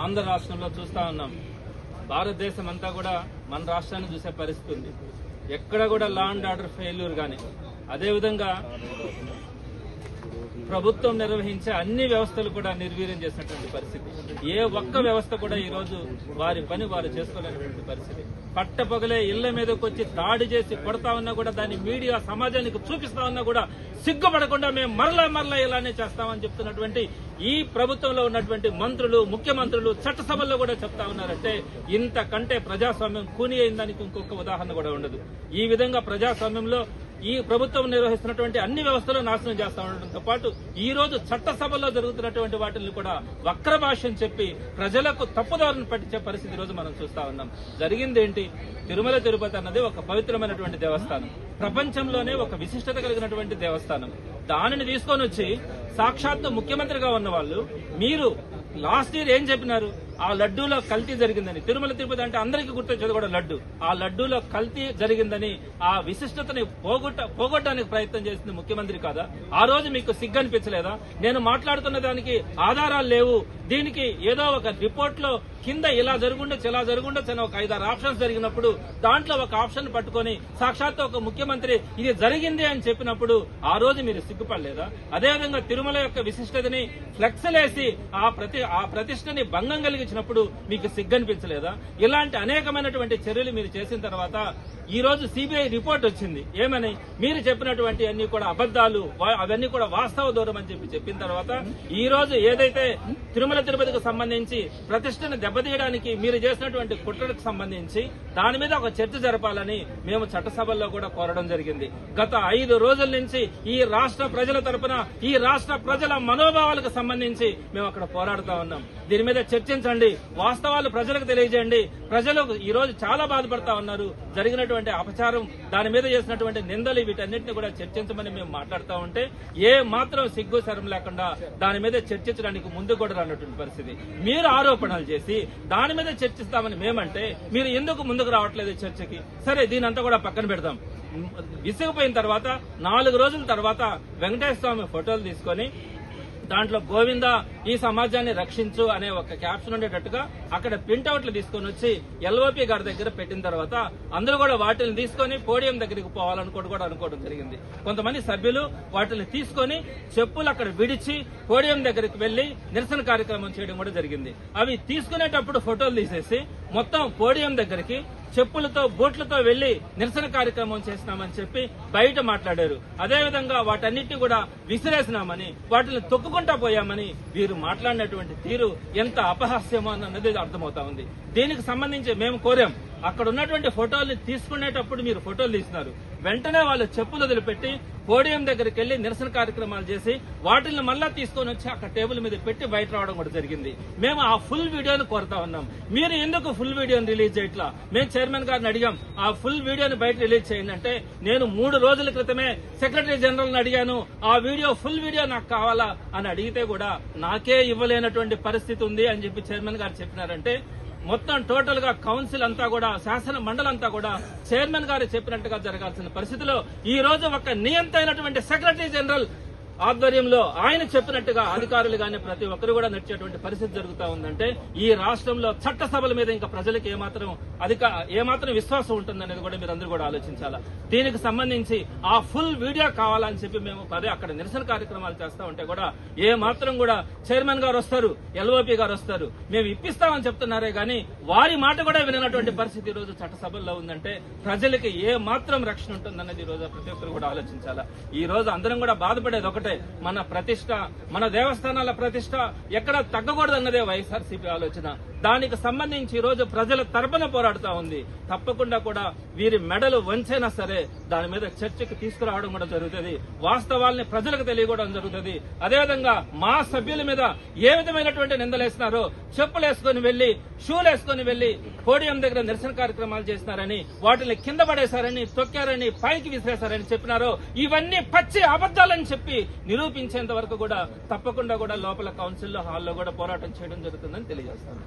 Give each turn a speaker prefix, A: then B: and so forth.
A: ఆంధ్ర రాష్ట్రంలో చూస్తా ఉన్నాం. భారతదేశం అంతా కూడా మన రాష్ట్రాన్ని చూసే పరిస్థితి ఉంది. ఎక్కడ కూడా లా అండ్ ఆర్డర్ ఫెయిల్యూర్ కానీ, అదేవిధంగా ప్రభుత్వం నిర్వహించే అన్ని వ్యవస్థలు కూడా నిర్వీర్యం చేసినటువంటి పరిస్థితి. ఏ ఒక్క వ్యవస్థ కూడా ఈ రోజు వారి పని వారు చేసుకోలేనటువంటి పరిస్థితి. పట్టపగలే ఇళ్ల మీదకి వచ్చి దాడి చేసి కొడతా ఉన్నా కూడా దాన్ని మీడియా సమాజానికి చూపిస్తా ఉన్నా కూడా సిగ్గుపడకుండా మేము మరలా ఇలానే చేస్తామని చెప్తున్నటువంటి ఈ ప్రభుత్వంలో ఉన్నటువంటి మంత్రులు, ముఖ్యమంత్రులు చట్టసభల్లో కూడా చెప్తా ఉన్నారంటే ఇంతకంటే ప్రజాస్వామ్యం కూని అయిందానికి ఇంకొక ఉదాహరణ కూడా ఉండదు. ఈ విధంగా ప్రజాస్వామ్యంలో ఈ ప్రభుత్వం నిర్వహిస్తున్నటువంటి అన్ని వ్యవస్థలు నాశనం చేస్తా ఉండడంతో పాటు ఈ రోజు చట్టసభల్లో జరుగుతున్నటువంటి వాటిని కూడా వక్ర భాష్యం చెప్పి ప్రజలకు తప్పుదారులను పట్టించే పరిస్థితి ఈ రోజు మనం చూస్తా ఉన్నాం. జరిగింది ఏంటి? తిరుమల తిరుపతి అన్నది ఒక పవిత్రమైనటువంటి దేవస్థానం, ప్రపంచంలోనే ఒక విశిష్టత కలిగినటువంటి దేవస్థానం. దానిని తీసుకొని వచ్చి సాక్షాత్తు ముఖ్యమంత్రిగా ఉన్న వాళ్ళు మీరు లాస్ట్ ఇయర్ ఏం చెప్పినారు? ఆ లడ్డూలో కల్తీ జరిగిందని. తిరుమల తిరుపతి అంటే అందరికీ గుర్తొచ్చేది కూడా లడ్డు. ఆ లడ్డూలో కల్తీ జరిగిందని ఆ విశిష్టతని పోగొట్టడానికి ప్రయత్నం చేసింది ముఖ్యమంత్రి కాదా? ఆ రోజు మీకు సిగ్గు అనిపించలేదా? నేను మాట్లాడుతున్న దానికి ఆధారాలు లేవు, దీనికి ఏదో ఒక రిపోర్ట్ లో కింద ఇలా జరుగుండొచ్చు అని ఒక 5-6 ఆప్షన్స్ జరిగినప్పుడు దాంట్లో ఒక ఆప్షన్ పట్టుకొని సాక్షాత్తు ఒక ముఖ్యమంత్రి ఇది జరిగింది అని చెప్పినప్పుడు ఆ రోజు మీరు సిగ్గుపడలేదా? అదేవిధంగా తిరుమల యొక్క విశిష్టతని ఫ్లెక్స్లేసి ఆ ప్రతిష్టని భంగం కలిగించినప్పుడు మీకు సిగ్గనిపించలేదా? ఇలాంటి అనేకమైనటువంటి చర్యలు మీరు చేసిన తర్వాత ఈ రోజు సిబిఐ రిపోర్ట్ వచ్చింది. ఏమని? మీరు చెప్పినటువంటి అన్ని కూడా అబద్దాలు, అవన్నీ కూడా వాస్తవ దూరం అని చెప్పిన తర్వాత ఈ రోజు ఏదైతే తిరుమల తిరుపతికి సంబంధించి ప్రతిష్టను దెబ్బతీయడానికి మీరు చేసినటువంటి కుట్రకు సంబంధించి దాని మీద ఒక చర్చ జరపాలని మేము చట్టసభల్లో కూడా కోరడం జరిగింది. గత 5 రోజుల నుంచి ఈ రాష్ట్ర ప్రజల తరపున ఈ రాష్ట్ర ప్రజల మనోభావాలకు సంబంధించి మేము అక్కడ పోరాడుతా ఉన్నాం. దీని మీద చర్చించండి, వాస్తవాలు ప్రజలకు తెలియజేయండి. ప్రజలు ఈ రోజు చాలా బాధపడతా ఉన్నారు. జరిగినటువంటి అపచారం, దాని మీద చేసినటువంటి నిందలు, వీటన్నిటిని కూడా చర్చించమని మేము మాట్లాడుతూ ఉంటే ఏ మాత్రం సిగ్గు శరం లేకుండా దాని మీద చర్చించడానికి ముందు కూడా రానటువంటి పరిస్థితి. మీరు ఆరోపణలు చేసి దాని మీద చర్చిస్తామని మేమంటే మీరు ఎందుకు ముందుకు రావట్లేదు చర్చకి? సరే, దీనంతా కూడా పక్కన పెడదాం. విసిగిపోయిన తర్వాత 4 రోజుల తర్వాత వెంకటేశ్వర స్వామి ఫోటోలు తీసుకొని దాంట్లో గోవింద ఈ సమాజాన్ని రక్షించు అనే ఒక క్యాప్షన్ ఉండేటట్టుగా అక్కడ ప్రింట్అవుట్లు తీసుకొని వచ్చి ఎల్ఓపి గారి దగ్గర పెట్టిన తర్వాత అందరూ కూడా వాటిని తీసుకొని పోడియం దగ్గరికి అనుకోవడం జరిగింది. కొంతమంది సభ్యులు వాటిని తీసుకొని చెప్పులు అక్కడ విడిచి పోడియం దగ్గరికి వెళ్లి నిరసన కార్యక్రమం చేయడం కూడా జరిగింది. అవి తీసుకునేటప్పుడు ఫోటోలు తీసేసి మొత్తం పోడియం దగ్గరికి చెప్పులతో బూట్లతో వెళ్లి నిరసన కార్యక్రమం చేసినామని చెప్పి బయట మాట్లాడారు. అదేవిధంగా వాటన్నిటిని కూడా విసిరేసినామని, వాటిని తొక్కుకుంటా పోయామని వీరు మాట్లాడినటువంటి తీరు ఎంత అపహాస్యమో అన్నది అర్థమవుతా ఉంది. దీనికి సంబంధించి మేము కోరాం, అక్కడ ఉన్నటువంటి ఫోటోల్ని తీసుకునేటప్పుడు మీరు ఫోటోలు తీసినారు, వెంటనే వాళ్ళు చెప్పులు వదిలిపెట్టి పోడియం దగ్గరికి వెళ్లి నిరసన కార్యక్రమాలు చేసి వాటిని మళ్ళా తీసుకొని వచ్చి అక్కడ టేబుల్ మీద పెట్టి బయట రావడం కూడా జరిగింది. మేము ఆ ఫుల్ వీడియోను కోరుతా ఉన్నాం. మీరు ఎందుకు ఫుల్ వీడియోని రిలీజ్ చేయట్లా? మేము చైర్మన్ గారిని అడిగాం, ఆ ఫుల్ వీడియోని బయట రిలీజ్ చేయండి అంటే నేను 3 రోజుల క్రితమే సెక్రటరీ జనరల్ ని అడిగాను, ఆ వీడియో ఫుల్ వీడియో నాకు కావాలా అని అడిగితే కూడా నాకే ఇవ్వలేనటువంటి పరిస్థితి ఉంది అని చెప్పి చైర్మన్ గారు చెప్పినారంటే మొత్తం టోటల్ గా కౌన్సిల్ అంతా కూడా, శాసన మండలి అంతా కూడా చైర్మన్ గారు చెప్పినట్టుగా జరగాల్సిన పరిస్థితిలో ఈ రోజు ఒక నియంత అయినటువంటి సెక్రటరీ జనరల్ ఆధ్వర్యంలో ఆయన చెప్పినట్టుగా అధికారులు గానీ ప్రతి ఒక్కరు కూడా నడిచేటువంటి పరిస్థితి జరుగుతా ఉందంటే ఈ రాష్ట్రంలో చట్టసభల మీద ఇంకా ప్రజలకు ఏమాత్రం విశ్వాసం ఉంటుందనేది కూడా మీరందరూ కూడా ఆలోచించాలా. దీనికి సంబంధించి ఆ ఫుల్ వీడియో కావాలని చెప్పి మేము అక్కడ నిరసన కార్యక్రమాలు చేస్తా ఉంటే కూడా ఏ మాత్రం కూడా చైర్మన్ గారు వస్తారు, ఎల్ఓపి గారు వస్తారు, మేము ఇప్పిస్తామని చెప్తున్నారే గానీ వారి మాట కూడా వినటువంటి పరిస్థితి ఈ రోజు చట్టసభల్లో ఉందంటే ప్రజలకి ఏ మాత్రం రక్షణ ఉంటుందనేది ఈ రోజు ప్రతి ఒక్కరు కూడా ఆలోచించాలా. ఈ రోజు అందరం కూడా బాధపడేది ఒకటే, మన ప్రతిష్ట, మన దేవస్థానాల ప్రతిష్ట ఎక్కడ తగ్గకూడదన్నదే వైఎస్ఆర్సీపీ ఆలోచన. దానికి సంబంధించి ఈ రోజు ప్రజల తరపున పోరాడుతా ఉంది. తప్పకుండా కూడా వీరి మెడలు వంచైనా సరే దాని మీద చర్చకు తీసుకురావడం కూడా జరుగుతుంది, వాస్తవాల్ని ప్రజలకు తెలియడం జరుగుతుంది. అదేవిధంగా మా సభ్యుల మీద ఏ విధమైనటువంటి నిందలేసినారో, చెప్పులు వేసుకుని వెళ్లి, షూలు వేసుకుని వెళ్లి పోడియం దగ్గర నిరసన కార్యక్రమాలు చేసినారని, వాటిని కింద పడేశారని, తొక్కారని, పైకి విసిరేశారని చెప్పినారో ఇవన్నీ పచ్చి అబద్దాలని చెప్పి నిరూపించేంత వరకు కూడా తప్పకుండా కూడా లోపల కౌన్సిల్లో హాల్లో కూడా పోరాటం చేయడం జరుగుతుందని తెలియజేస్తాను.